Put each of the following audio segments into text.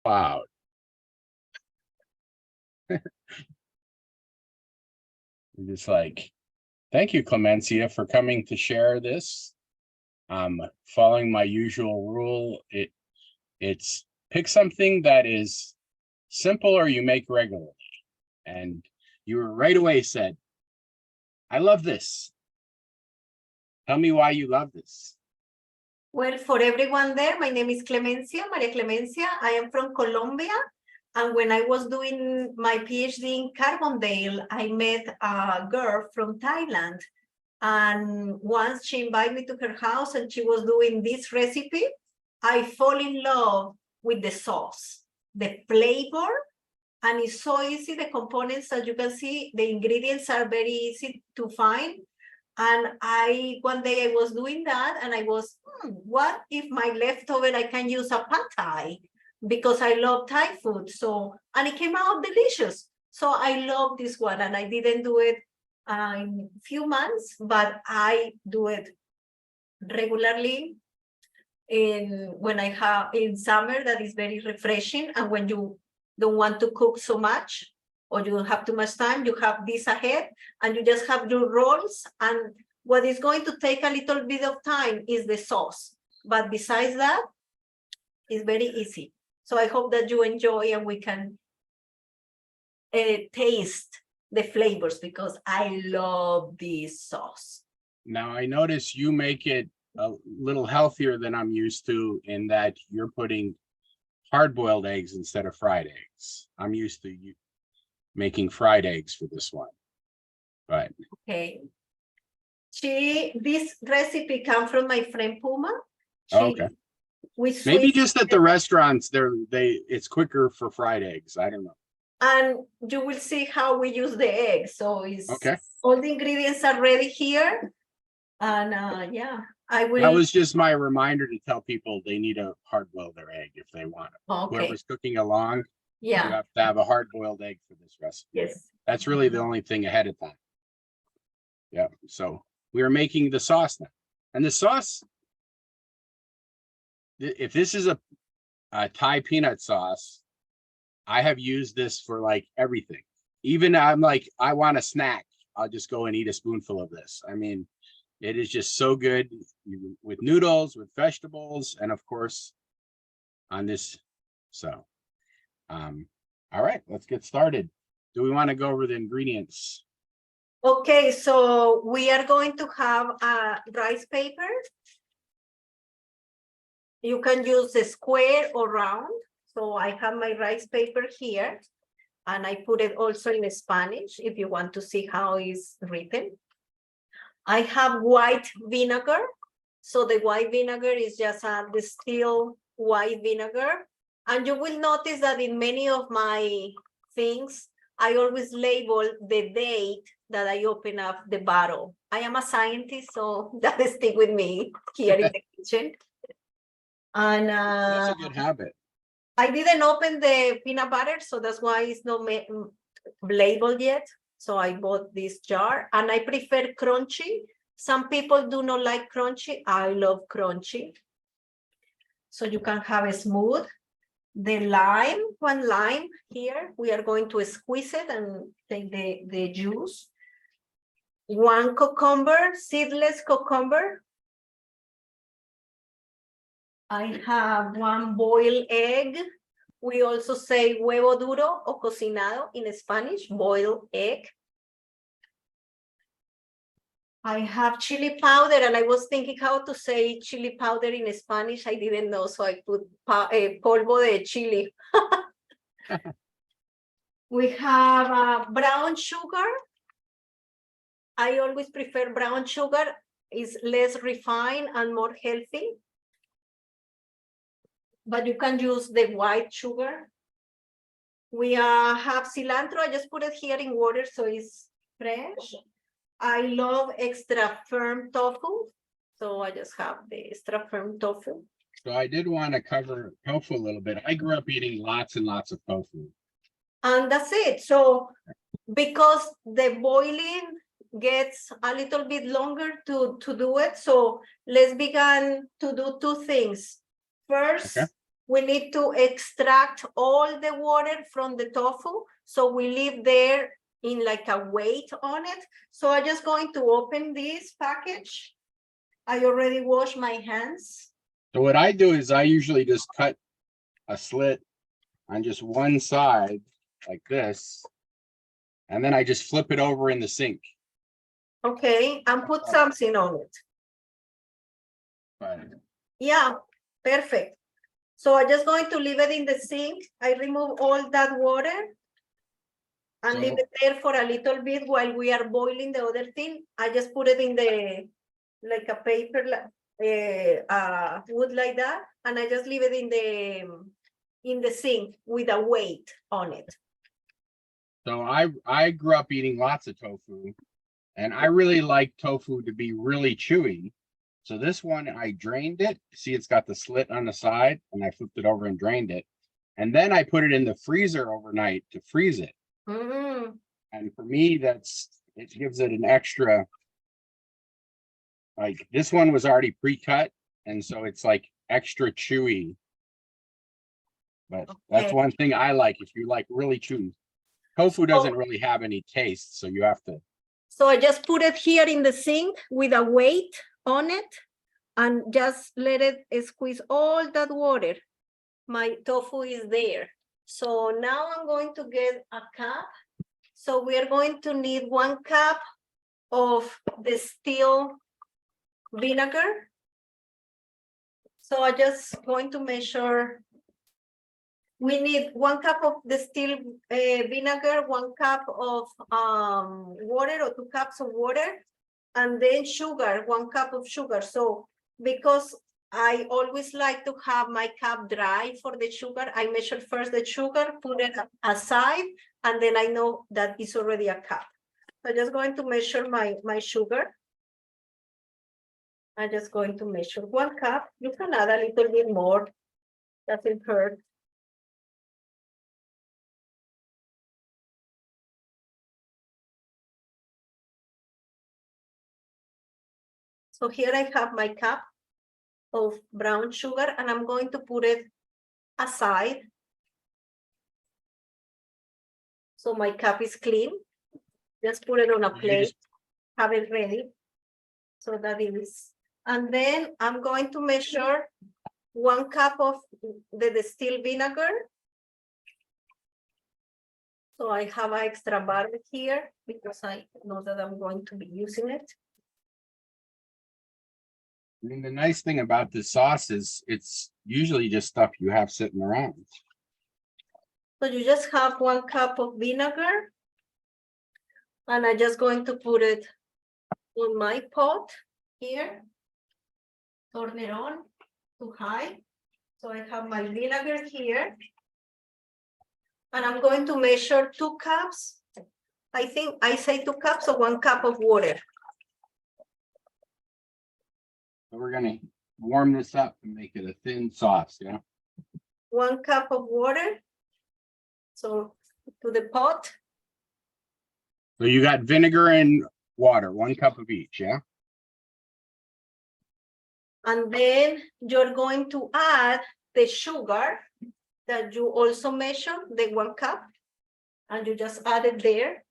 Wow. Just like, thank you, Clemencia, for coming to share this. Following my usual rule, it's pick something that is simple or you make regularly. And you were right away said, I love this. Tell me why you love this. Well, for everyone there, my name is Clemencia, Maria Clemencia. I am from Colombia. And when I was doing my PhD in Carbondale, I met a girl from Thailand. And once she invited me to her house and she was doing this recipe, I fall in love with the sauce, the flavor, and it's so easy. The components, as you can see, the ingredients are very easy to find. And one day I was doing that and I was, what if my leftover, I can use a pad thai because I love Thai food. So, and it came out delicious. So I love this one and I didn't do it in a few months, but I do it regularly when I have in summer. That is very refreshing. And when you don't want to cook so much or you don't have too much time, you have this ahead and you just have your rolls. And what is going to take a little bit of time is the sauce. But besides that, it's very easy. So I hope that you enjoy and we can taste the flavors because I love this sauce. Now, I notice you make it a little healthier than I'm used to in that you're putting hard-boiled eggs instead of fried eggs. I'm used to you making fried eggs for this one. But okay. This recipe comes from my friend Puma. Okay. Maybe just at the restaurants, it's quicker for fried eggs. I don't know. And you will see how we use the eggs. So it's okay. All the ingredients are ready here. And yeah, I will. That was just my reminder to tell people they need to hard boil their egg if they want it. Okay. Whoever's cooking along, yeah, you have to have a hard boiled egg for this recipe. Yes. That's really the only thing ahead of time. Yeah. So we are making the sauce now. And the sauce, if this is a Thai peanut sauce, I have used this for like everything. Even I'm like, I want a snack, I'll just go and eat a spoonful of this. I mean, it is just so good with noodles, with vegetables, and of course on this. So, all right, let's get started. Do we want to go over the ingredients? Okay, so we are going to have a rice paper. You can use a square or round. So I have my rice paper here, and I put it also in Spanish if you want to see how it's written. I have white vinegar. So the white vinegar is just a distilled white vinegar. And you will notice that in many of my things, I always label the date that I open up the bottle. I am a scientist, so that stick with me here in the kitchen. And that's a good habit. I didn't open the peanut butter, so that's why it's not labeled yet. So I bought this jar, and I prefer crunchy. Some people do not like crunchy. I love crunchy. So you can have a smooth. The lime, one lime here, we are going to squeeze it and take the juice. One cucumber, seedless cucumber. I have one boiled egg. We also say huevo duro o cocinado in Spanish, boiled egg. I have chili powder, and I was thinking how to say chili powder in Spanish. I didn't know, so I put polvo de chili. We have brown sugar. I always prefer brown sugar. It's less refined and more healthy. But you can use the white sugar. We have cilantro. I just put it here in water so it's fresh. I love extra firm tofu. So I just have the extra firm tofu. So I did want to cover tofu a little bit. I grew up eating lots and lots of tofu. And that's it. So because the boiling gets a little bit longer to do it. So let's begin to do two things. First, we need to extract all the water from the tofu. So we leave there in like a weight on it. So I'm just going to open this package. I already washed my hands. So what I do is I usually just cut a slit on just one side like this. And then I just flip it over in the sink. Okay, and put something on it. Right. Yeah, perfect. So I'm just going to leave it in the sink. I remove all that water and leave it there for a little bit while we are boiling the other thing. I just put it in the, like a paper, wood like that. And I just leave it in the sink with a weight on it. So I grew up eating lots of tofu, and I really like tofu to be really chewy. So this one, I drained it. See, it's got the slit on the side, and I flipped it over and drained it. And then I put it in the freezer overnight to freeze it. And for me, it gives it an extra, like this one was already pre-cut, and so it's like extra chewy. But that's one thing I like, if you like really chewy. Tofu doesn't really have any taste, so you have to. So I just put it here in the sink with a weight on it and just let it squeeze all that water. My tofu is there. So now I'm going to get a cup. So we are going to need 1 cup of distilled vinegar. So I just going to measure. We need 1 cup of distilled vinegar, 1 cup of water or 2 cups of water, and then sugar, 1 cup of sugar. So because I always like to have my cup dry for the sugar, I measure first the sugar, put it aside, and then I know that it's already a cup. So I'm just going to measure my sugar. I'm just going to measure 1 cup. You can add a little bit more, doesn't hurt. So here I have my cup of brown sugar, and I'm going to put it aside. So my cup is clean. Just put it on a plate, have it ready. So that it is. And then I'm going to measure 1 cup of the distilled vinegar. So I have an extra bar here because I know that I'm going to be using it. I mean, the nice thing about this sauce is it's usually just stuff you have sitting around. So you just have 1 cup of vinegar. And I'm just going to put it on my pot here. Turn it on to high. So I have my vinegar here. And I'm going to measure 2 cups. I think I say 2 cups or 1 cup of water. So we're gonna warm this up and make it a thin sauce, yeah? 1 cup of water. So to the pot. So you got vinegar and water, 1 cup of each, yeah? And then you're going to add the sugar that you also measured, the 1 cup. And you just add it there.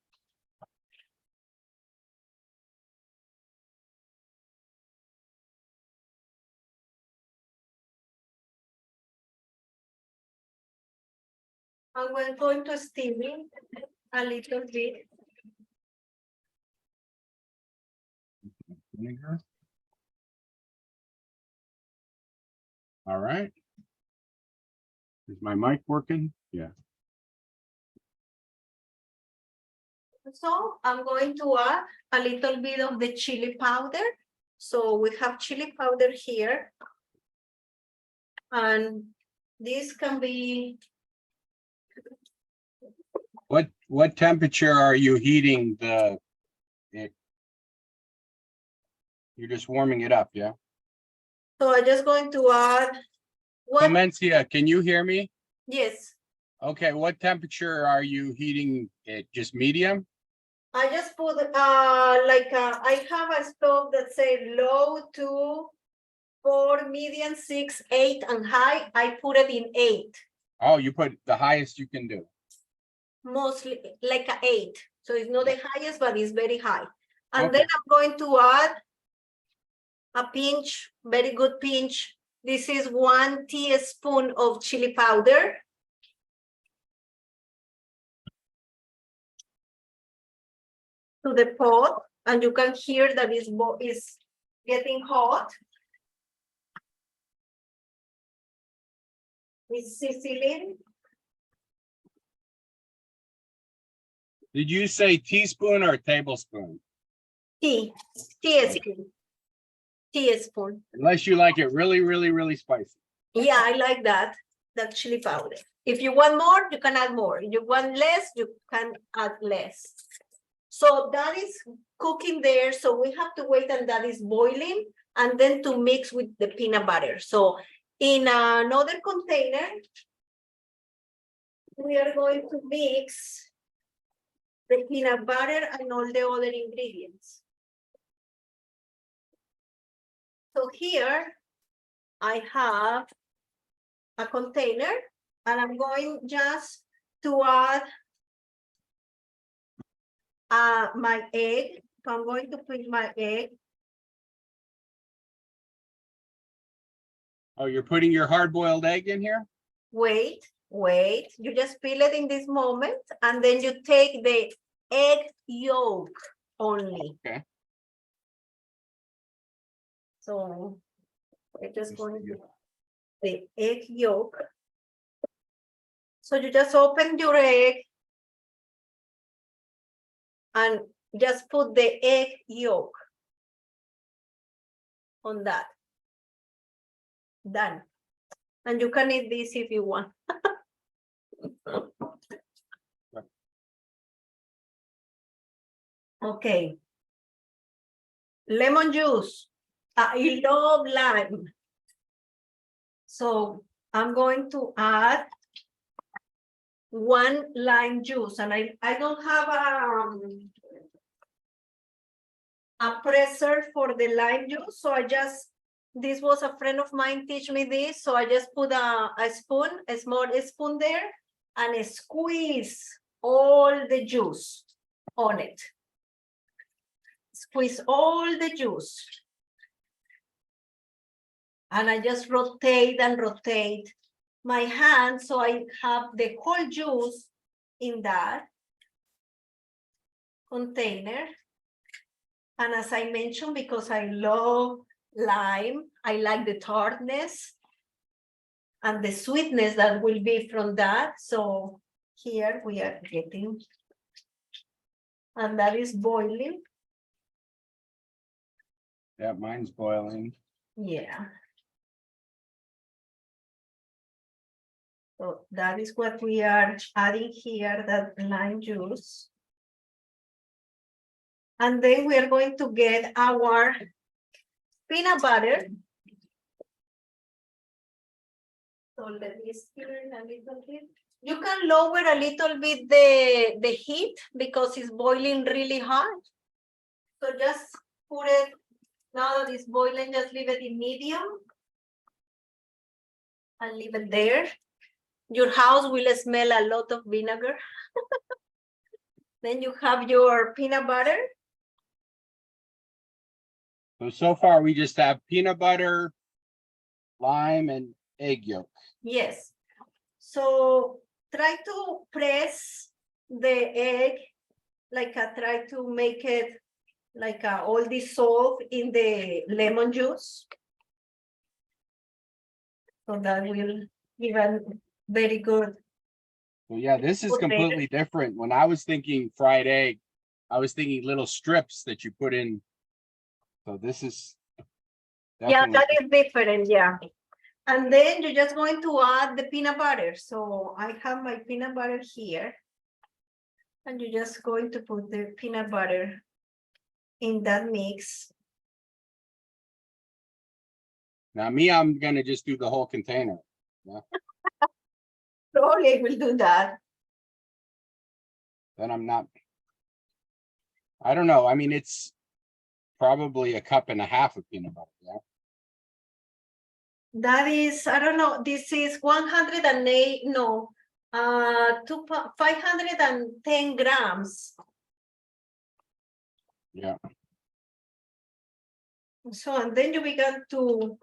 And we're going to steam it a little bit. Vinegar. All right. Is my mic working? Yeah. So I'm going to add a little bit of the chili powder. So we have chili powder here. And this can be. What temperature are you heating it? You're just warming it up, yeah? So I'm just going to add. Clemencia, can you hear me? Yes. Okay, what temperature are you heating it? Just medium? I just put I have a stove that says low to For medium, 6, 8, and high, I put it in 8. Oh, you put the highest you can do. Mostly like a 8. So it's not the highest, but it's very high. And Okay. then I'm going to add a pinch, very good pinch. This is 1 teaspoon of chili powder. To the pot, and you can hear that is getting hot. It's sizzling. Did you say teaspoon or tablespoon? Teaspoon. Teaspoon. Unless you like it really, really, really spicy. Yeah, I like that chili powder. If you want more, you can add more. If you want less, you can add less. So that is cooking there. So we have to wait until that is boiling and then to mix with the peanut butter. So in another container, we are going to mix the peanut butter and all the other ingredients. So here I have a container and I'm going just to add my egg. So I'm going to put my egg. Oh, you're putting your hard-boiled egg in here? Wait. You just peel it in this moment and then you take the egg yolk only. Okay. So we're just going to the egg yolk. So you just open your egg and just put the egg yolk on that. Done. And you can eat this if you want. Okay. Lemon juice. I love lime. So I'm going to add 1 lime juice, and I don't have a presser for the lime juice, so this was a friend of mine teach me this, so I just put a small spoon there, and squeeze all the juice on it. Squeeze all the juice. And I just rotate and rotate my hand so I have the whole juice in that container. And as I mentioned, because I love lime, I like the tartness and the sweetness that will be from that. So here we are getting, and that is boiling. Yeah, mine's boiling. Yeah. So that is what we are adding here, that lime juice. And then we are going to get our peanut butter. So let me stir a little bit. You can lower a little bit the heat because it's boiling really hot. So just put it, now that it's boiling, just leave it in medium. And leave it there. Your house will smell a lot of vinegar. Then you have your peanut butter. So far we just have peanut butter, lime, and egg yolk. Yes. So try to press the egg, try to make it all dissolve in the lemon juice. So that will give a very good. So yeah, this is completely different. When I was thinking fried egg, I was thinking little strips that you put in. So this is Yeah, that is different, yeah. And then you're just going to add the peanut butter. So I have my peanut butter here. And you're just going to put the peanut butter in that mix. Now I'm gonna just do the whole container. Yeah. Probably I will do that. Then I'm not. I don't know. I mean, it's probably a cup and a half of peanut butter. Yeah. That is, I don't know, this is 108, no, 510 grams. Yeah. So, and then you begin to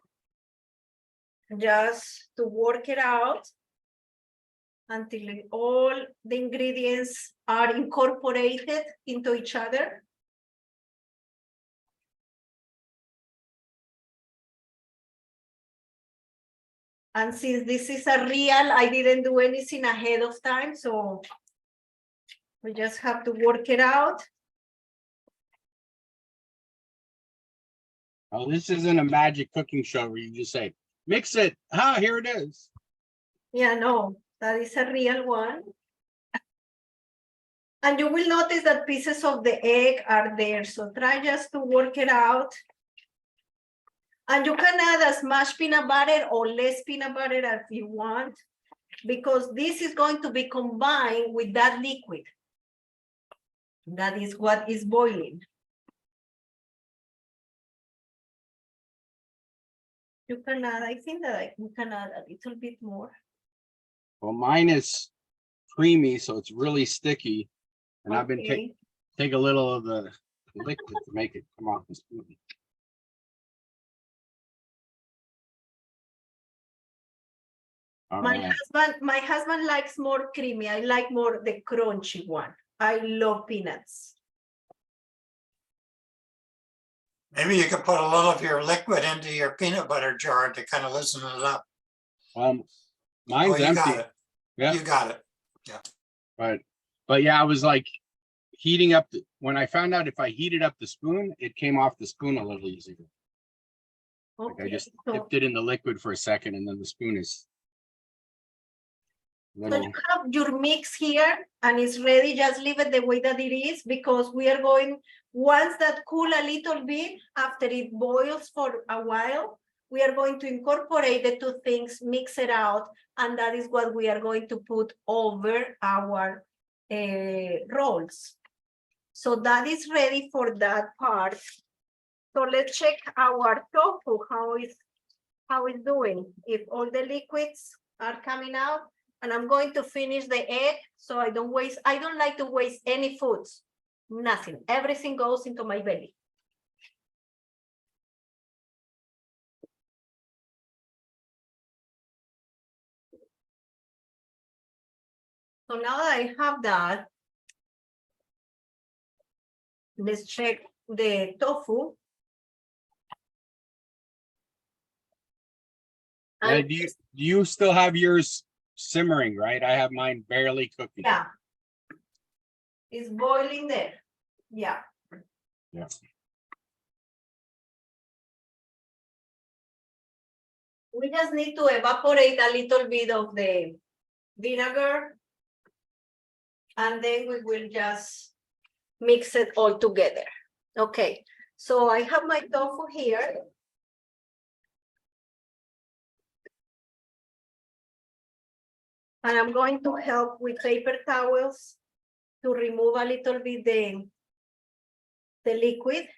just to work it out until all the ingredients are incorporated into each other. And since this is a real, I didn't do anything ahead of time, so we just have to work it out. Oh, this isn't a magic cooking show where you just say, mix it. Ah, here it is. Yeah, no, that is a real one. And you will notice that pieces of the egg are there. So try just to work it out. And you can add as much peanut butter or less peanut butter as you want, because this is going to be combined with that liquid. That is what is boiling. You can add, I think that you can add a little bit more. Well, mine is creamy, so it's really sticky. And I've been Okay. take a little of the liquid to make it come off the spoon. All right. My husband likes more creamy. I like more the crunchy one. I love peanuts. Maybe you could put a little of your liquid into your peanut butter jar to kind of loosen it up. Mine's Oh, you empty. got it. Yeah. You got it. But yeah, I was like heating up when I found out if I heated up the spoon, it came off the spoon a little easier. Like I just dipped it in the liquid for a second, and then the spoon is So you have your mix here and it's ready. Just leave it the way that it is, because we are going, once that cool a little bit, after it boils for a while, we are going to incorporate the two things, mix it out, and that is what we are going to put over our rolls. So that is ready for that part. So let's check our tofu, how it's doing. If all the liquids are coming out, and I'm going to finish the egg so I don't like to waste any foods, nothing. Everything goes into my belly. So now that I have that, let's check the tofu. Yeah, do you still have yours simmering, right? I have mine barely cooking. Yeah. It's boiling there. Yeah. Yeah. We just need to evaporate a little bit of the vinegar, and then we will just mix it all together. Okay, so I have my tofu here. And I'm going to help with paper towels to remove a little bit the liquid.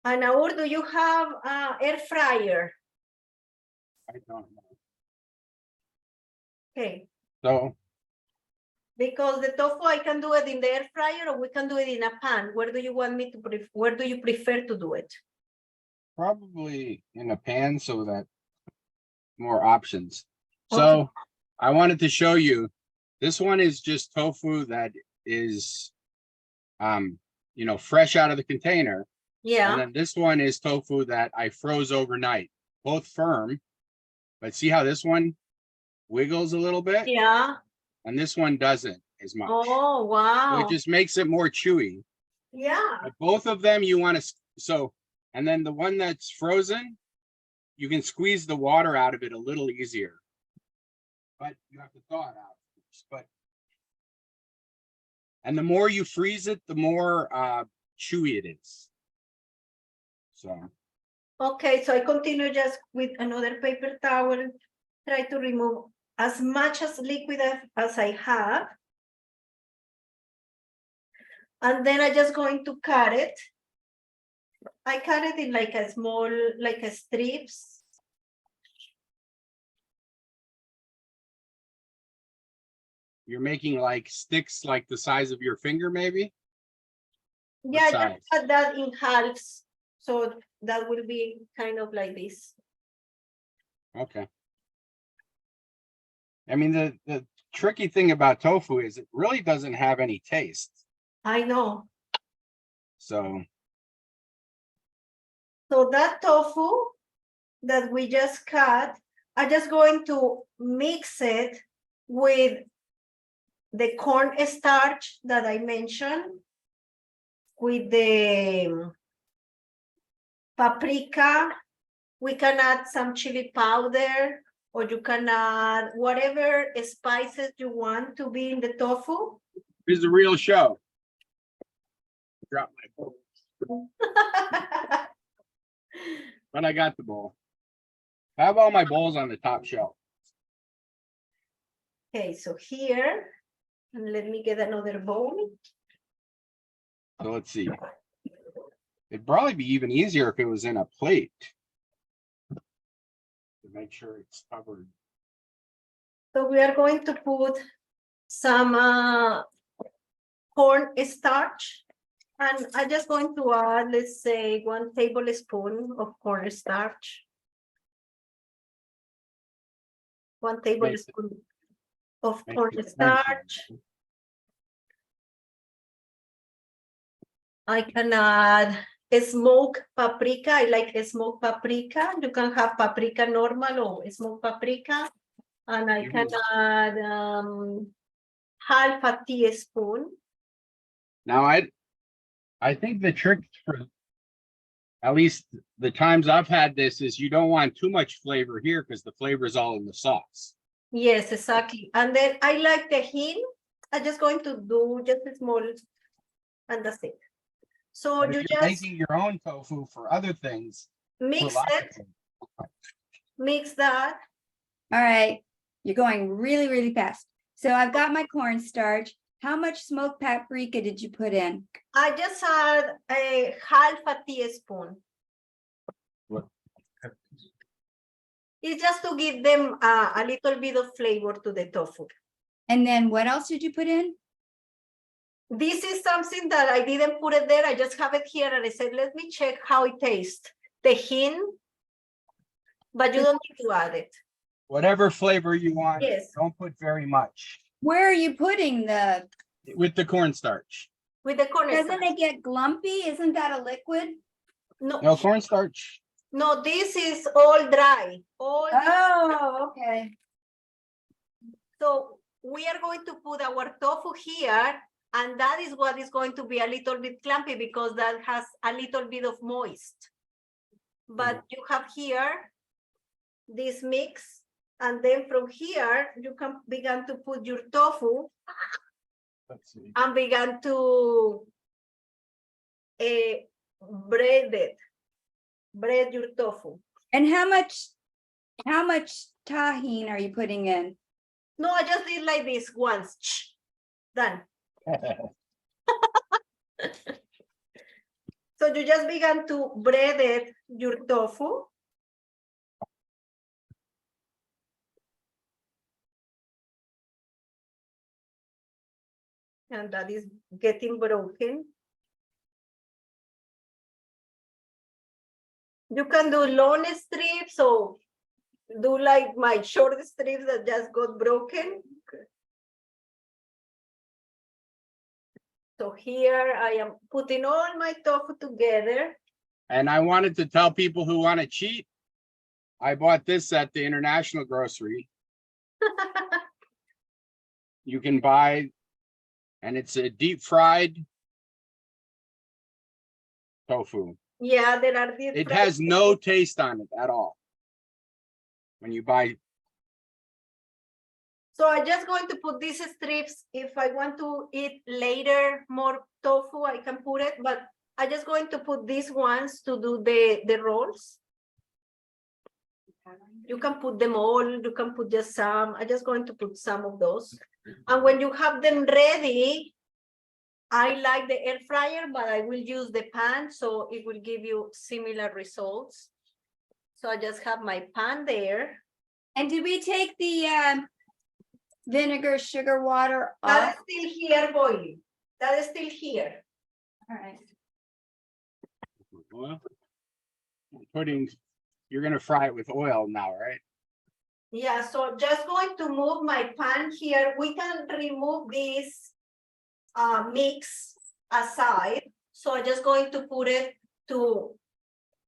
And Naur, do you have an air fryer? I don't know. Okay. So Because the tofu, I can do it in the air fryer, or we can do it in a pan. Where do you want me to, where do you prefer to do it? probably in a pan so that more options. So Okay. I wanted to show you, this one is just tofu that is, you know, fresh out of the container. Yeah. And then this one is tofu that I froze overnight, both firm. But see how this one wiggles a little bit? Yeah. And this one doesn't as much. Oh, So wow. it just makes it more chewy. Yeah. But both of them you want to, so, and then the one that's frozen, you can squeeze the water out of it a little easier. But you have to thaw it out first. But, and the more you freeze it, the more chewy it is. So. Okay, so I continue just with another paper towel, try to remove as much as liquid as I have. And then I'm just going to cut it I cut it in like a small, like a strips. You're making like sticks like the size of your finger, maybe? Yeah, I size? just cut that in halves. So that will be kind of like this. Okay. I mean, the tricky thing about tofu is it really doesn't have any taste. I know. So So that tofu that we just cut, I'm just going to mix it with the corn starch that I mentioned, with the paprika. We can add some chili powder, or you can add whatever spices you want to be in the tofu. here's the real show. Drop my bowl, but I got the bowl. I have all my bowls on the top shelf. Okay, so here, and let me get another bowl. So let's see. It'd probably be even easier if it was in a plate. To make sure it's covered. So we are going to put some corn starch, and I'm just going to add, let's say, 1 tablespoon of corn starch. 1 tablespoon of Make corn it starch. crunchy. I can add a smoked paprika. I like a smoked paprika. You can have paprika normal or smoked paprika. And I can add half a teaspoon. Now I think the trick for at least the times I've had this is you don't want too much flavor here because the flavor is all in the sauce. Yes, exactly. And then I like the hint. I'm just going to do just a small, and that's it. So But you if you're just making your own tofu for other things, mix lots of it, things. mix that. All right, you're going really, really fast. So I've got my cornstarch. How much smoked paprika did you put in? I just add a half a teaspoon. What? It's just to give them a little bit of flavor to the tofu. And then what else did you put in? This is something that I didn't put it there. I just have it here, and I said, let me check how it tastes. The hint, but you don't need to add it. Whatever flavor you want. Yes. Don't put very much. Where are you putting the, With the cornstarch. With the corn doesn't starch. it get glumpy? Isn't that a liquid? No cornstarch. No, this is all dry. Oh, okay. So we are going to put our tofu here, and that is what is going to be a little bit clumpy because that has a little bit of moist. But you have here this mix, and then from here you can begin to put your tofu. Let's see. And began to bread your tofu. And how much tahine are you putting in? No, I just did like this once. Done. So you just began to bread it, your tofu. And that is getting broken. You can do long strips or do like my short strips that just got broken. So here I am putting all my tofu together. And I wanted to tell people who want to cheat. I bought this at the international grocery. You can buy, and it's a deep fried tofu. Yeah, there are these. It has no taste on it at all. When you buy. So I'm just going to put these strips. If I want to eat later more tofu, I can put it, but I'm just going to put these ones to do the rolls. You can put them all, you can put just some. I'm just going to put some of those. And when you have them ready, I like the air fryer, but I will use the pan, so it will give you similar results. So I just have my pan there. And did we take the vinegar, sugar, water That is off? still here boiling. That is still here. All right. Well, you're gonna fry it with oil now, right? Yeah, so just going to move my pan here. We can remove this mix aside. So I'm just going to put it to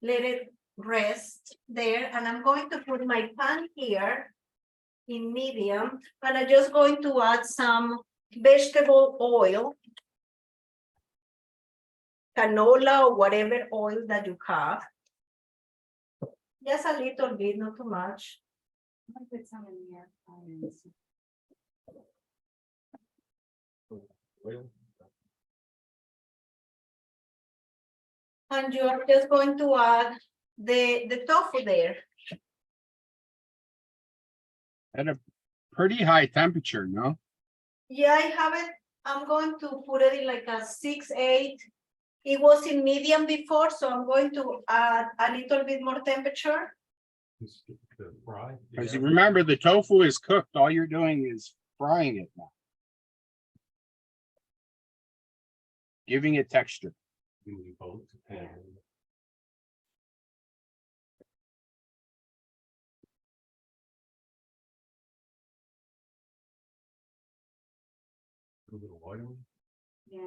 let it rest there. And I'm going to put my pan here in medium. And I'm just going to add some vegetable oil, canola or whatever oil that you have. Just a little bit, not too much. I'm gonna put some in the air fryer. And you're just going to add the tofu there. At a pretty high temperature, no? Yeah, I have it. I'm going to put it in like a 6-8. It was in medium before, so I'm going to add a little bit more temperature. Because you remember the tofu is cooked, all you're doing is frying it now. Giving it texture. Yeah,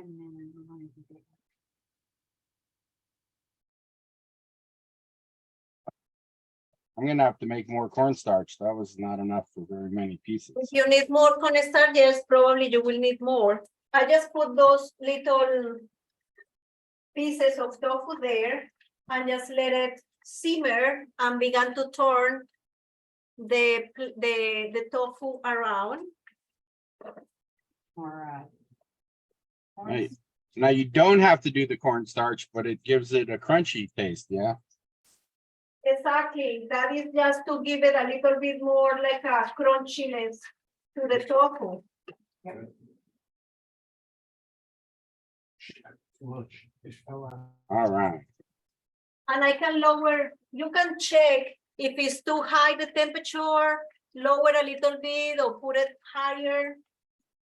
no, we wanna do that. I'm gonna have to make more cornstarch. That was not enough for very many pieces. If you need more cornstarch, yes, probably you will need more. I just put those little pieces of tofu there and just let it simmer and began to turn the tofu around. Right. Now you don't have to do the cornstarch, but it gives it a crunchy taste, yeah? Exactly, that is just to give it a little bit more like a crunchiness to the tofu. All right. And I can lower, you can check if it's too high the temperature, lower a little bit or put it higher.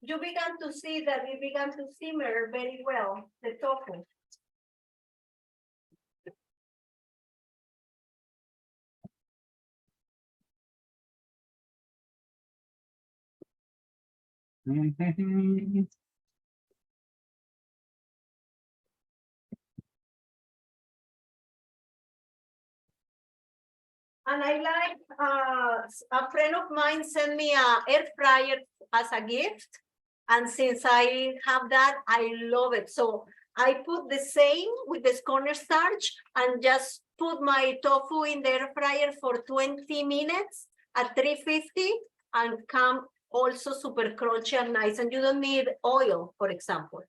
You began to see that it began to simmer very well, the tofu. Mhm. And I like, a friend of mine sent me a air fryer as a gift. And since I have that, I love it. So I put the same with the cornstarch and just put my tofu in the air fryer for 20 minutes at 350 and come also super crunchy and nice. And you don't need oil, for example.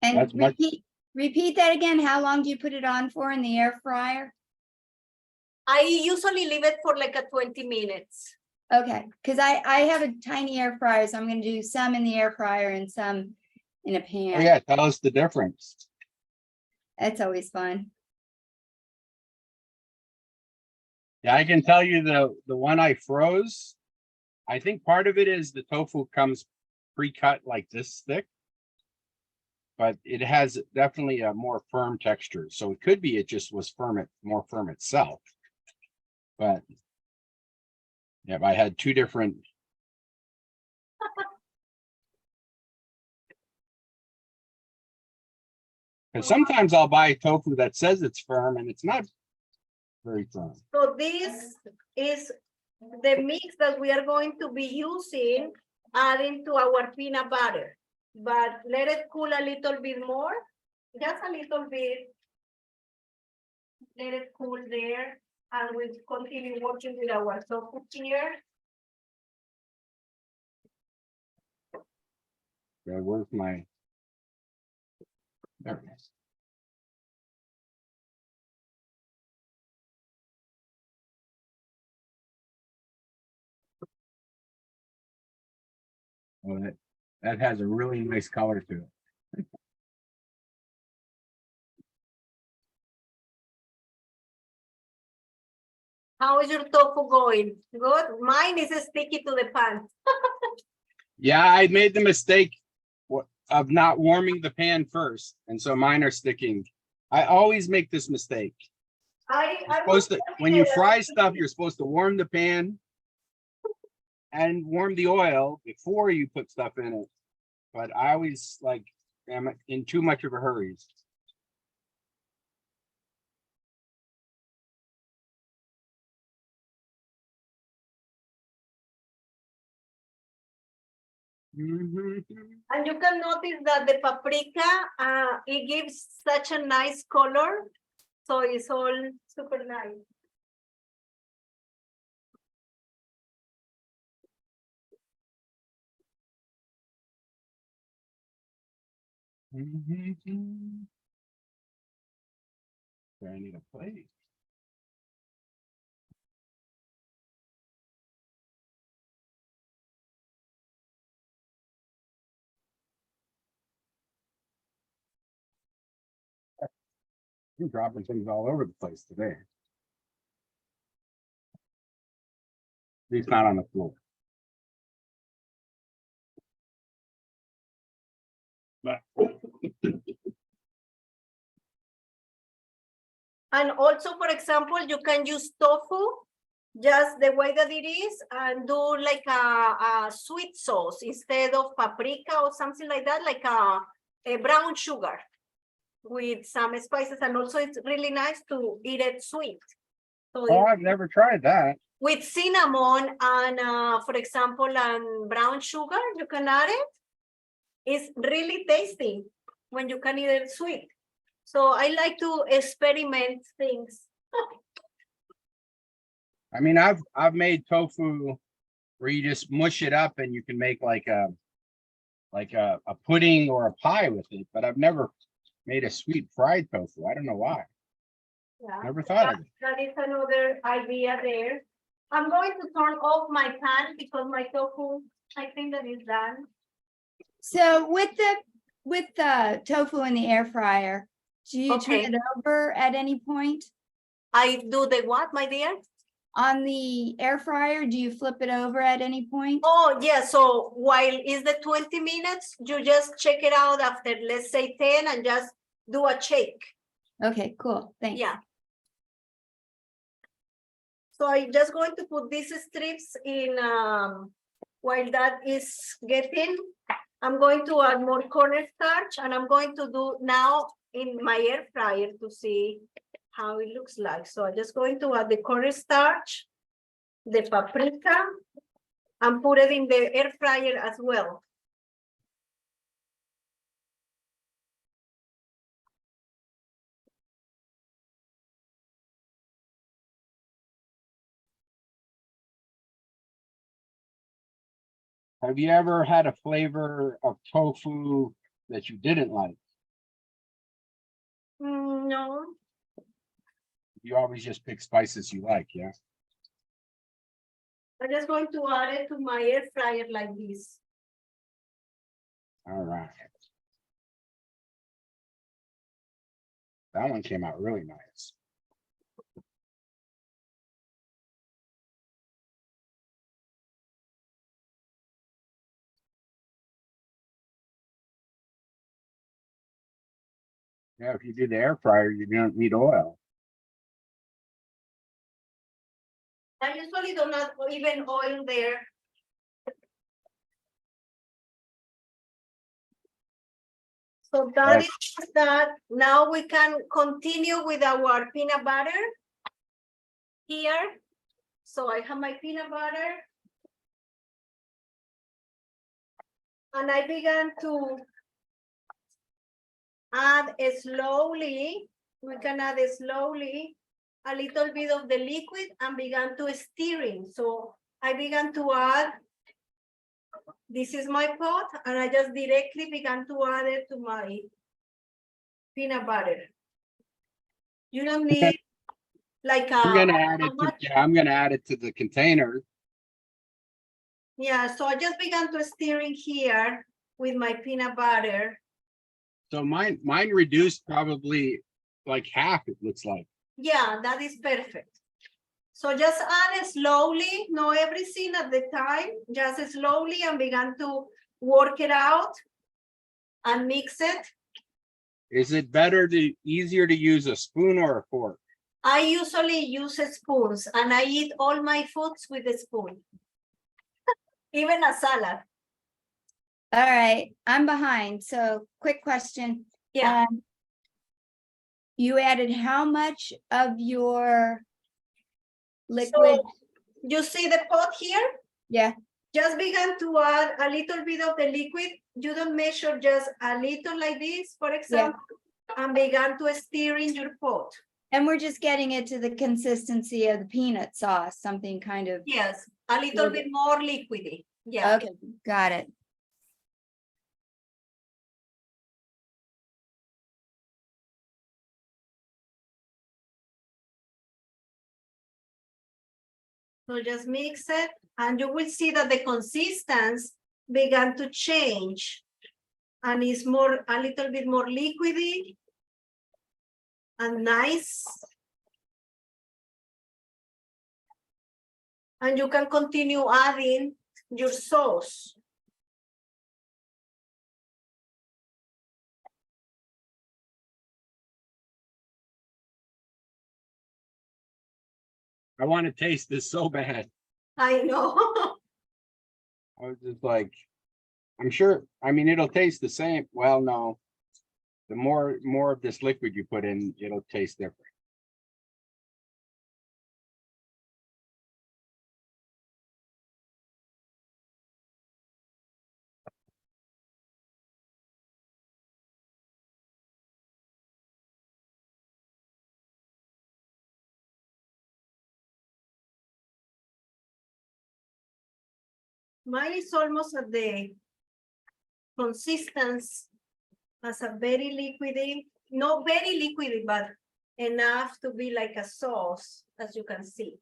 And That's much- repeat that again. How long do you put it on for in the air fryer? I usually leave it for like a 20 minutes. Okay, because I have a tiny air fryer, so I'm gonna do some in the air fryer and some in a Oh, pan. yeah, tell us the difference. That's always fun. Yeah, I can tell you the one I froze. I think part of it is the tofu comes pre-cut like this thick. But it has definitely a more firm texture. So it could be it just was more firm itself. But yeah, I had two different. Because sometimes I'll buy tofu that says it's firm and it's not very firm. So this is the mix that we are going to be using, adding to our peanut butter. But let it cool a little bit more, just a little bit. Let it cool there, and we'll continue working with our tofu here. Okay, where's my? There it is. Oh, That has a really nice color to it. How is your tofu going? Good. Mine is sticky to the pan. Yeah, I made the mistake of not warming the pan first, and so mine are sticking. I always make this mistake. You're supposed to, when you fry stuff, you're supposed to warm the pan and warm the oil before you put stuff in it. But I always like am in too much of a hurry. And you can notice that the paprika, it gives such a nice color. So it's all super nice. I need a plate. You're dropping things all over the place today. At least not on the floor. But And also, for example, you can use tofu just the way that it is and do like a sweet sauce instead of paprika or something like that, like a brown sugar with some spices. And also it's really nice to eat it sweet. So oh, I've never tried that. with cinnamon and for example, and brown sugar, you can add it. It's really tasty when you can eat it sweet. So I like to experiment things. I mean, I've made tofu where you just mush it up and you can make like a pudding or a pie with it, but I've never made a sweet fried tofu. I don't know why. Yeah, Never thought of it. that is another idea there. I'm going to turn off my pan because my tofu, I think that is done. So with the tofu in the air fryer, do you turn Okay. it over at any point? I do the what, my dear? On the air fryer, do you flip it over at any point? Oh, yeah. So while it's the 20 minutes, you just check it out after, let's say 10 and just do a shake. Okay, cool. Thanks. Yeah. So I'm just going to put these strips in, while that is getting, I'm going to add more cornstarch and I'm going to do now in my air fryer to see how it looks like. So I'm just going to add the cornstarch, the paprika, and put it in the air fryer as well. Have you ever had a flavor of tofu that you didn't like? No, You always just pick spices you like, yeah? I'm just going to add it to my air fryer like this. All right. That one came out really nice. Yeah, if you do the air fryer, you don't need oil. I usually do not even oil there. So that Yes. is that. Now we can continue with our peanut butter here. So I have my peanut butter. And I began to add slowly, we can add slowly a little bit of the liquid and began to stirring. So I began to add, this is my pot, and I just directly began to add it to my peanut butter. You don't need like I'm gonna add it to, much. yeah, I'm gonna add it to the container. Yeah, so I just began to stirring here. with my peanut butter. So mine reduced probably like half, it looks like. Yeah, that is perfect. So just add it slowly, not everything at the time, just slowly and begin to work it out and mix it. Is it easier to use a spoon or a fork? I usually use spoons and I eat all my foods with a spoon. Even a salad. All right, I'm behind. So quick question. Yeah. You added how much of your liquid? So you see the pot here? Yeah, Just begin to add a little bit of the liquid. You don't measure, just a little like this, for example, and begin to stir in your pot. and we're just getting it to the consistency of the peanut sauce, something kind of, Yes, a little bit more liquidy. Yeah. okay, got it. So just mix it and you will see that the consistency began to change and it's a little bit more liquidy and nice. And you can continue adding your sauce. I want to taste this so bad. I know. I was just like, I'm sure, I mean, it'll taste the same. Well, no. The more of this liquid you put in, it'll taste different. Mine is almost at the consistency as a very liquidy, not very liquidy, but enough to be like a sauce, as you can see.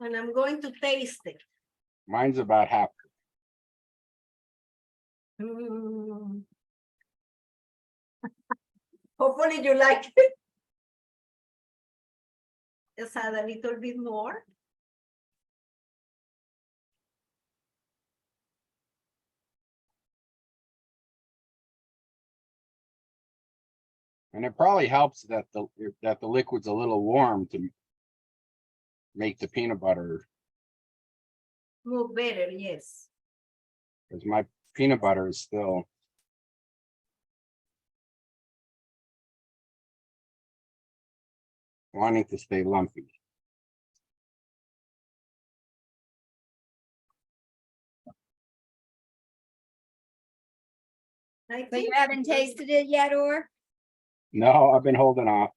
And I'm going to taste it. Mine's about half. Mm. Hopefully you like it. Just add a little bit more. And it probably helps that the liquid's a little warm to make the peanut butter, Move better, yes. because my peanut butter is still wanting to stay lumpy. I But you think haven't tasted it yet, or? No, I've been holding off.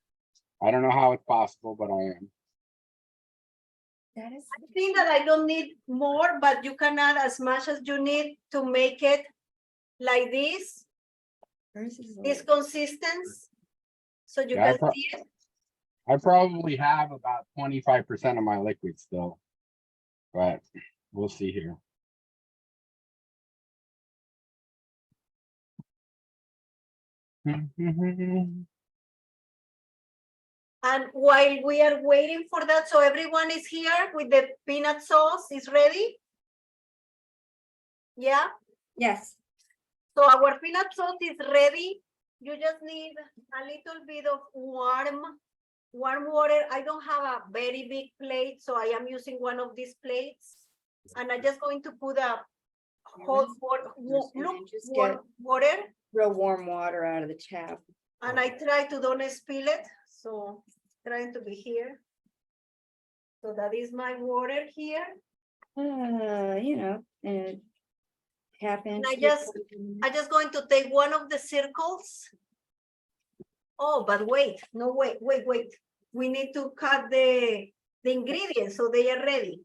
I don't know how it's possible, but I am. That is. I think that I don't need more, but you can add as much as you need to make it like this, this consistency. So you Yeah, can see it. I probably have about 25% of my liquid still, but we'll see here. And while we are waiting for that, so everyone is here with the peanut sauce is ready? Yeah, Yes. so our peanut sauce is ready. You just need a little bit of warm water. I don't have a very big plate, so I am using one of these plates. And I'm just going to put a hot water, Real warm water out of the tap. and I try to don't spill it. So trying to be here. So that is my water here. You know, and half inch. I just going to take one of the circles. Oh, but wait, no, wait. We need to cut the ingredients so they are ready.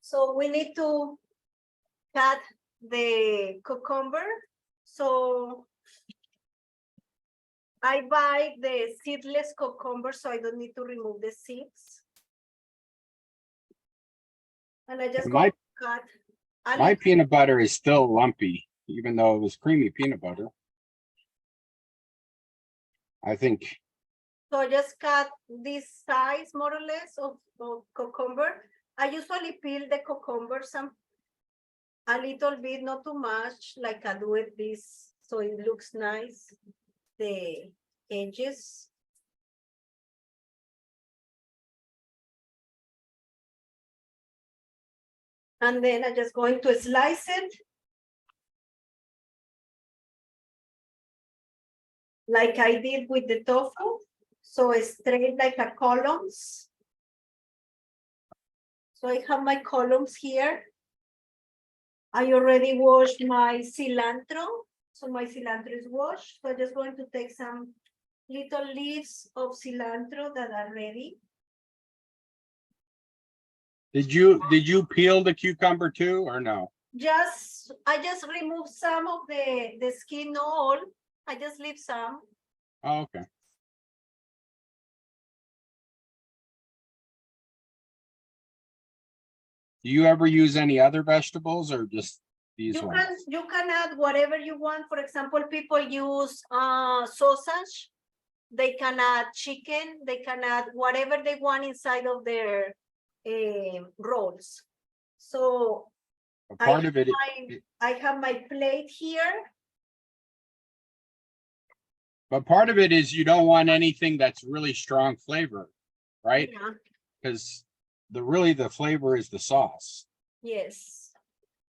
So we need to cut the cucumber. So I buy the seedless cucumber, so I don't need to remove the seeds. And I just My- go cut. a My little- peanut butter is still lumpy, even though it was creamy peanut butter. I think, So I just cut this size more or less of cucumber. I usually peel the cucumber a little bit, not too much, like I do it this, so it looks nice. The edges. And then I'm just going to slice it. Like I did with the tofu. So it's straight like a columns. So I have my columns here. I already washed my cilantro. So my cilantro is washed. So I'm just going to take some little leaves of cilantro that are ready. did you peel the cucumber too, or no? I just remove some of the skin, not all. I just leave some. Oh, okay. Do you ever use any other vegetables or just these You ones? can add whatever you want. For example, people use sausage. They can add chicken. They can add whatever they want inside of their rolls. So A part of it, I have my plate here. but part of it is you don't want anything that's really strong flavor, right? Yeah. Because the flavor is the sauce. Yes.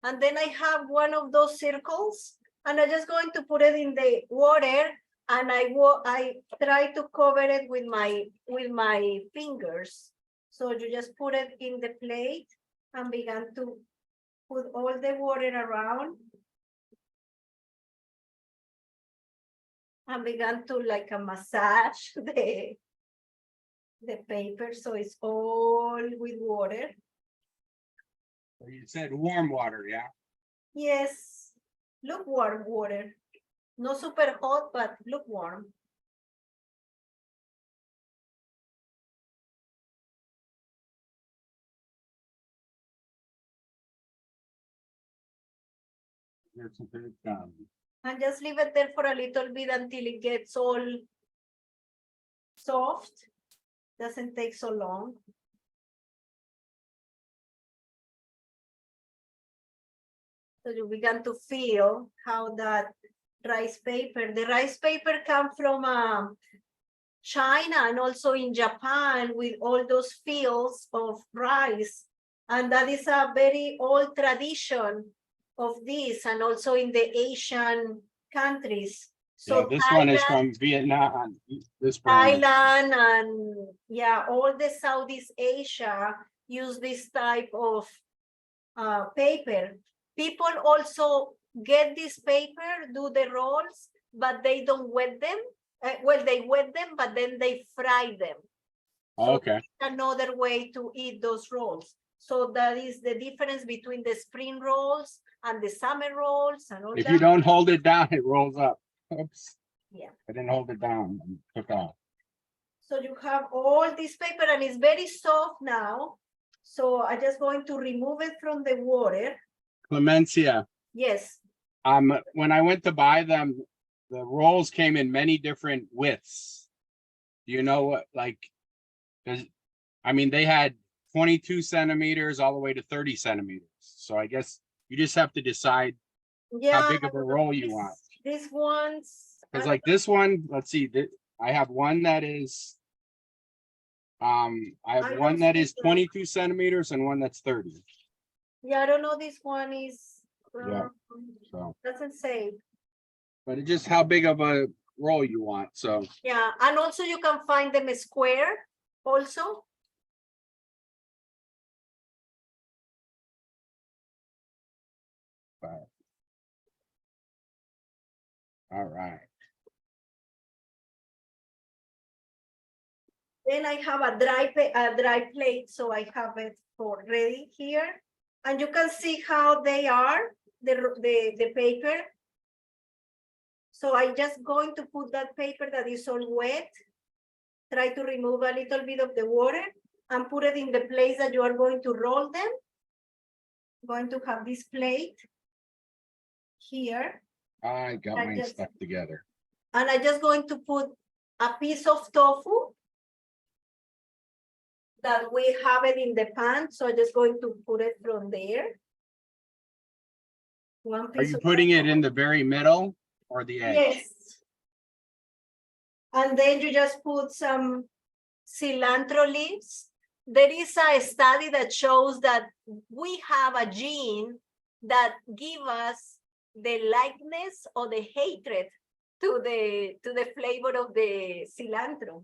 And then I have one of those circles, and I'm just going to put it in the water, and I try to cover it with my fingers. So you just put it in the plate and begin to put all the water around. And began to like a massage the paper, so it's all with water. So you said warm water, yeah? Yes, lukewarm water. Not super hot, but lukewarm. There's some good, And just leave it there for a little bit until it gets all soft. Doesn't take so long. So you begin to feel how that the rice paper come from China and also in Japan with all those fields of rice. And that is a very old tradition of this, and also in the Asian countries. yeah, So this one is from Vietnam. This brand. Thailand and yeah, all the Southeast Asia use this type of paper. People also get this paper, do the rolls, but they don't wet them. Well, they wet them, but then they fry them. So Okay. another way to eat those rolls. So that is the difference between the spring rolls and the summer rolls and all If that. you don't hold it down, it rolls up. Oops. Yeah. I didn't hold it down and took off. So you have all this paper and it's very soft now. So I'm just going to remove it from the water. Clemencia, Yes. when I went to buy them, the rolls came in many different widths. Do you know what, like, I mean, they had 22 centimeters all the way to 30 centimeters. So I guess you just have to decide Yeah. how big of a roll you want. These ones. Because like this one, let's see, I have one that is, I I have don't one that see is that. 22 centimeters and one that's 30. Yeah, I don't know. This one is. Yeah. So, Doesn't say. but it's just how big of a roll you want. So, Yeah, and also you can find them square also. all right. Then I have a dry plate, so I have it for ready here, and you can see how they are the paper. So I just going to put that paper that is all wet. Try to remove a little bit of the water and put it in the place that you are going to roll them. going to have this plate here, I got I mine just- stuck together. and I'm just going to put a piece of tofu that we have it in the pan, so I'm just going to put it from there. One Are piece you of putting it tofu. in the very middle or the edge? Yes. And then you just put some cilantro leaves. There is a study that shows that we have a gene that give us the likeness or the hatred to the flavor of the cilantro.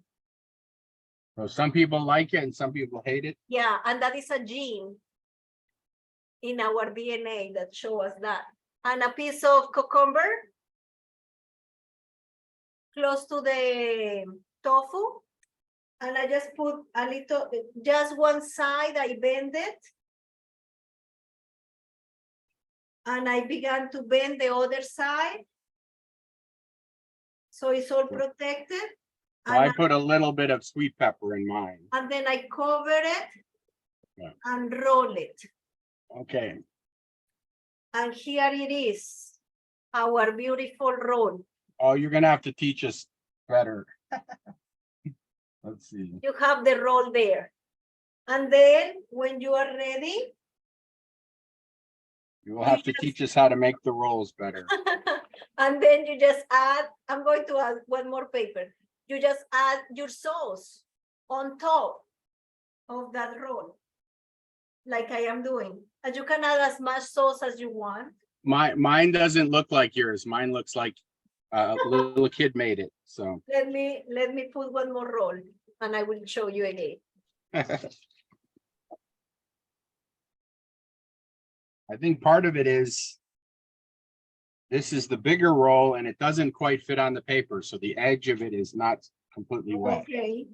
So some people like it and some people hate it. Yeah, and that is a gene in our DNA that show us that. And a piece of cucumber close to the tofu. And I just put a little, just one side, I bend it. And I began to bend the other side. So it's all protected. So I And, put a little bit of sweet pepper in mine. and then I cover it Yeah. and roll it. Okay. And here it is, our beautiful roll. Oh, you're gonna have to teach us better. Let's see. You have the roll there. And then when you are ready, You will have to teach us how to make the rolls better. and then you just add, I'm going to add one more paper. You just add your sauce on top of that roll, like I am doing. And you can add as much sauce as you want. Mine doesn't look like yours. Mine looks like a little kid made it, so. Let me put one more roll and I will show you again. I think part of it is this is the bigger roll and it doesn't quite fit on the paper, so the edge of it is not completely wet. Okay.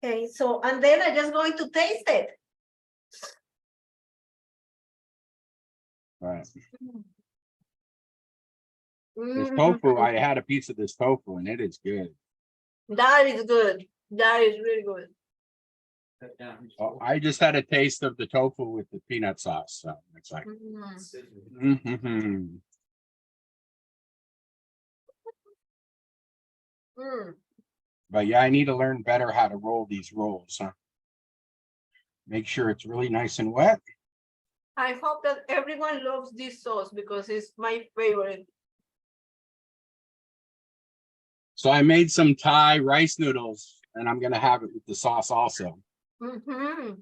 Okay, so, and then I'm just going to taste it. Right. This Mm, tofu, I had a piece of this tofu and it is good. that is good. That is really good. Oh, I just had a taste of the tofu with the peanut sauce, so it's like. Mm. Mhm. Mm. But yeah, I need to learn better how to roll these rolls, huh? Make sure it's really nice and wet. I hope that everyone loves this sauce because it's my favorite. So I made some Thai rice noodles and I'm gonna have it with the sauce also. Mm-hmm.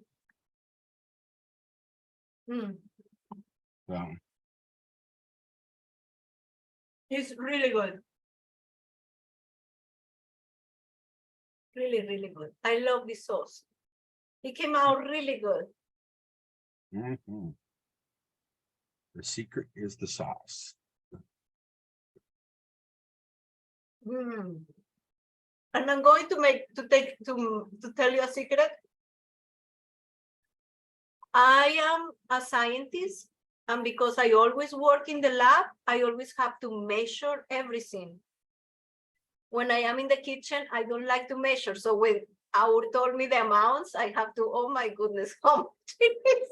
Mm. So It's really good. Really, really good. I love this sauce. It came out really good. mhm. The secret is the sauce. Mm. And I'm going to tell you a secret. I am a scientist, and because I always work in the lab, I always have to measure everything. When I am in the kitchen, I don't like to measure. So when Aur told me the amounts, I have to, oh my goodness, how much it is?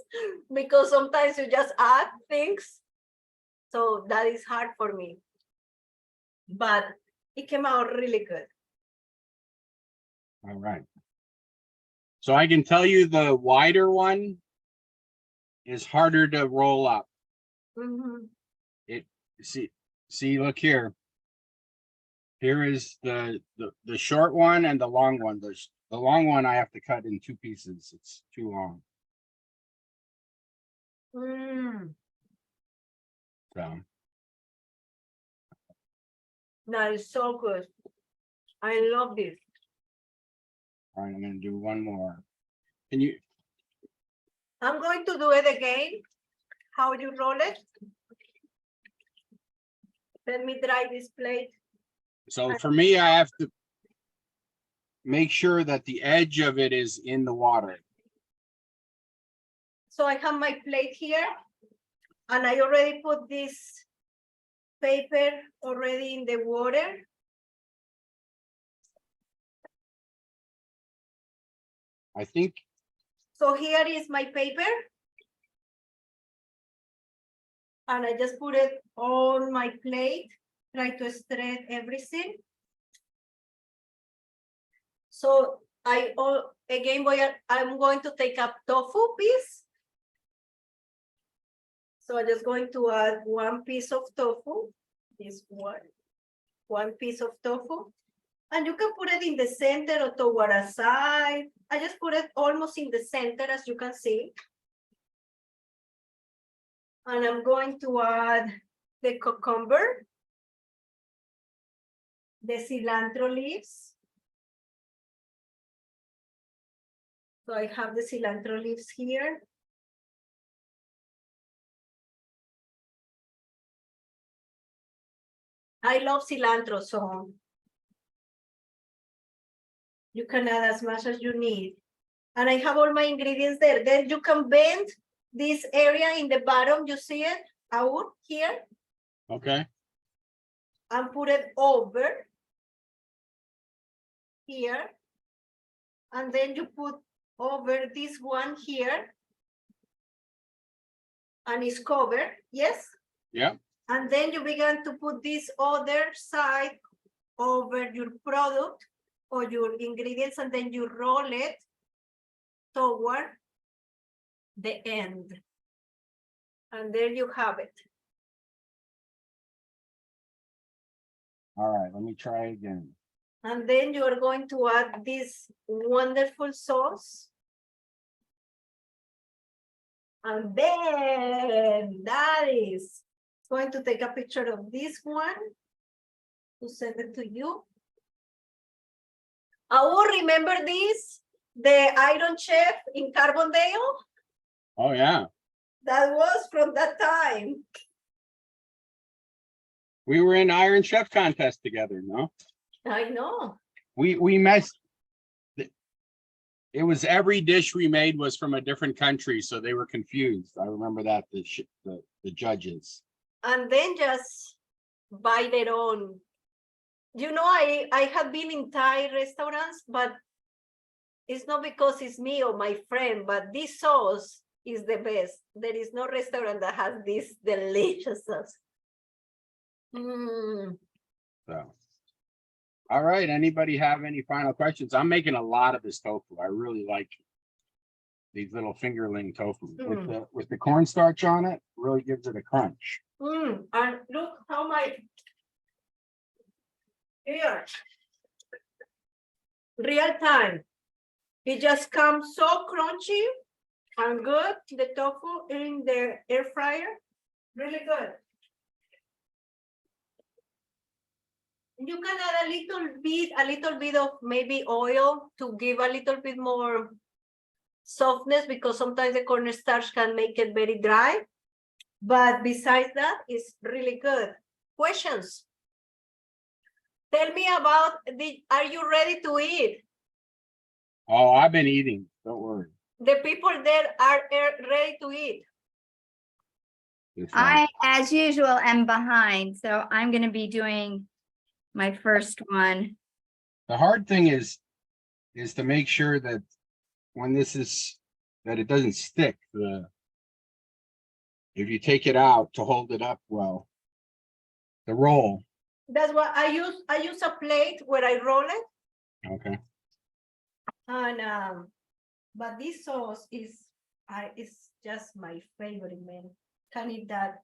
Because sometimes you just add things. So that is hard for me. But it came out really good. All right. So I can tell you the wider one is harder to roll up. Mhm. See, look here. Here is the short one and the long one. The long one I have to cut in two pieces. It's too long. Mm. So That is so good. I love this. all right, I'm gonna do one more. Can you? I'm going to do it again. How you roll it? Let me dry this plate. So for me, I have to make sure that the edge of it is in the water. So I have my plate here, and I already put this paper already in the water. I think So here is my paper. And I just put it on my plate, try to spread everything. So I'm going to take a tofu piece. So I'm just going to add one piece of tofu, this one piece of tofu. And you can put it in the center or toward a side. I just put it almost in the center, as you can see. And I'm going to add the cucumber, the cilantro leaves. So I have the cilantro leaves here. I love cilantro, so you can add as much as you need. And I have all my ingredients there. Then you can bend this area in the bottom, you see it out here, Okay. and put it over here. And then you put over this one here. And it's covered, yes? Yeah. And then you begin to put this other side over your product or your ingredients, and then you roll it toward the end. And there you have it. All right, let me try again. And then you are going to add this wonderful sauce. And then that is going to take a picture of this one to send it to you. I will remember this, the Iron Chef in Carbondale. Oh, yeah. That was from that time. We were in Iron Chef contest together, no? I know. We messed. It was every dish we made was from a different country, so they were confused. I remember that, the judges. And then just bite it on. You know, I have been in Thai restaurants, but it's not because it's me or my friend, but this sauce is the best. There is no restaurant that has this delicious sauce. So, all right. Anybody have any final questions? I'm making a lot of this tofu. I really like these little fingerling tofu with the cornstarch on it. Really gives it a crunch. And look how my here, real time. It just comes so crunchy and good. The tofu in the air fryer, really good. You can add a little bit of maybe oil to give a little bit more softness, because sometimes the cornstarch can make it very dry. But besides that, it's really good. Questions? Tell me about are you ready to eat? Oh, I've been eating. Don't worry. The people there are ready to eat. I, as usual, am behind, so I'm gonna be doing my first one. The hard thing is to make sure that when that it doesn't stick. If you take it out to hold it up well, the roll. That's what I use. I use a plate where I roll it. Okay. And but this sauce is just my favorite, man. Can eat that.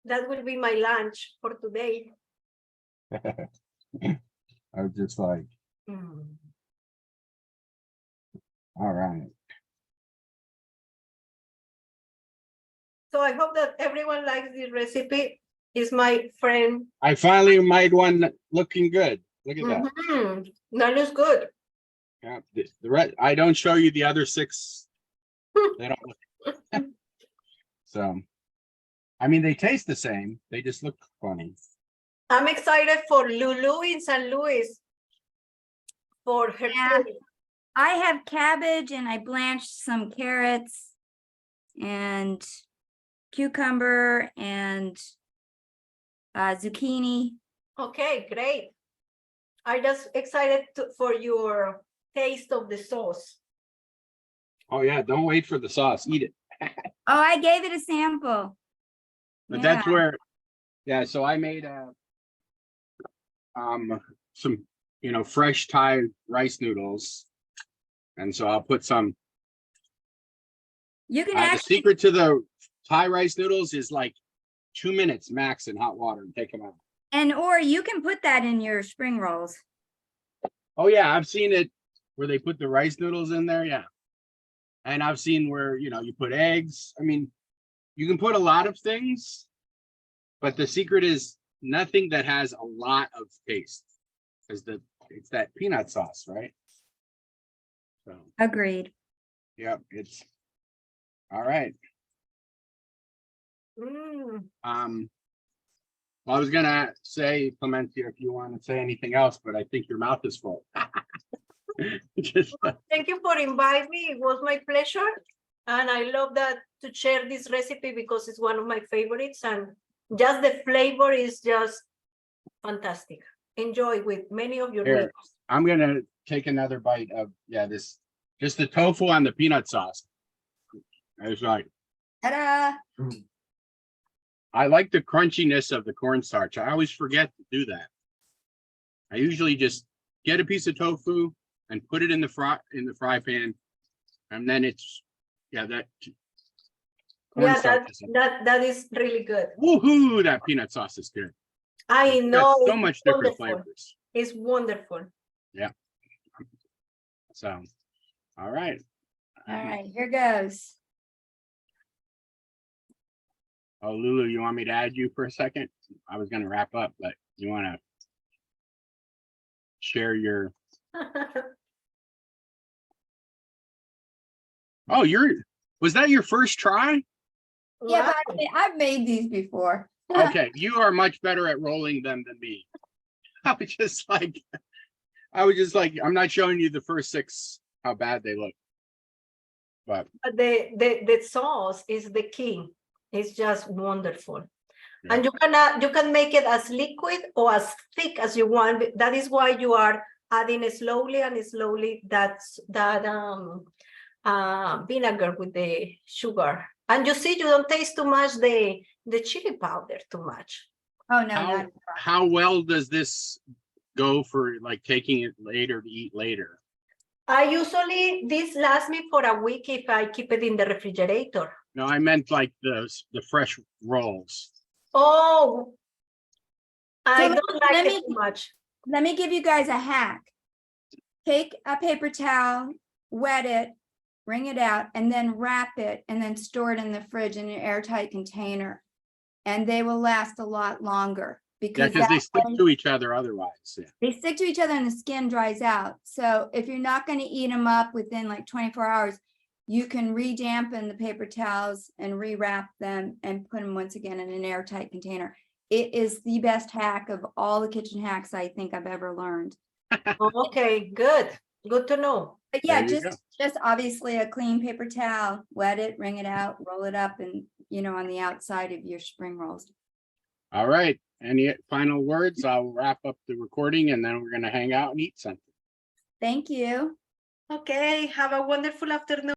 That will be my lunch for today. I was just like, all right. So I hope that everyone likes this recipe. Is my friend. I finally made one looking good. Look at that. That looks good. Yeah, the red. I don't show you the other 6. They don't look. So, I mean, they taste the same. They just look funny. I'm excited for Lulu in San Luis for her. Yeah. I have cabbage and I blanched some carrots and cucumber and zucchini. Okay, great. I'm just excited for your taste of the sauce. Oh yeah, don't wait for the sauce. Eat it. Oh, I gave it a sample. But that's Yeah. where, yeah, so I made some, fresh Thai rice noodles. And so I'll put some, You can the actually, secret to the Thai rice noodles is like 2 minutes max in hot water and take them out. or you can put that in your spring rolls. Oh yeah, I've seen it where they put the rice noodles in there, yeah. And I've seen where, you put eggs. I mean, you can put a lot of things, but the secret is nothing that has a lot of taste. Because it's that peanut sauce, right? So, Agreed. yeah, it's all right. Mm. Well, I was gonna say, Clemencia, if you want to say anything else, but I think your mouth is full. Just, Thank you for inviting me. It was my pleasure. And I love that to share this recipe because it's one of my favorites. And just the flavor is just fantastic. Enjoy with many of your Here. neighbors. I'm gonna take another bite of this, just the tofu on the peanut sauce. It's like, Ta-da! I like the crunchiness of the cornstarch. I always forget to do that. I usually just get a piece of tofu and put it in the fry pan, and then it's that Yeah, cornstarch is that is really good. woohoo! That peanut sauce is good. I It's got know so it's much different wonderful. flavors. It's wonderful. So, all right. All right, here goes. Oh, Lulu, you want me to add you for a second? I was gonna wrap up, but you want to share your? Oh, was that your first try? Yeah, Wow. but I've made these before. Okay, you are much better at rolling them than me. I was just like, I'm not showing you the first 6, how bad they look. But But the sauce is the key. It's just wonderful. Yeah. And you can make it as liquid or as thick as you want. That is why you are adding slowly that vinegar with the sugar. And you see, you don't taste too much the chili powder too much. Oh, no, not. how well does this go for like taking it later to eat later? This lasts me for a week if I keep it in the refrigerator. No, I meant like the fresh rolls. Oh, I So don't let like me- it too much. Let me give you guys a hack. Take a paper towel, wet it, wring it out, and then wrap it, and then store it in the fridge in an airtight container. And they will last a lot longer Yeah, because because they that stick way to each other otherwise. Yeah. they stick to each other and the skin dries out. So if you're not going to eat them up within like 24 hours, you can re-dampen the paper towels and rewrap them and put them once again in an airtight container. It is the best hack of all the kitchen hacks I think I've ever learned. Okay, good to know. But yeah, There you go. just obviously a clean paper towel, wet it, wring it out, roll it up, and on the outside of your spring rolls. All right. Any final words? I'll wrap up the recording and then we're gonna hang out and eat something. Thank you. Okay, have a wonderful afternoon.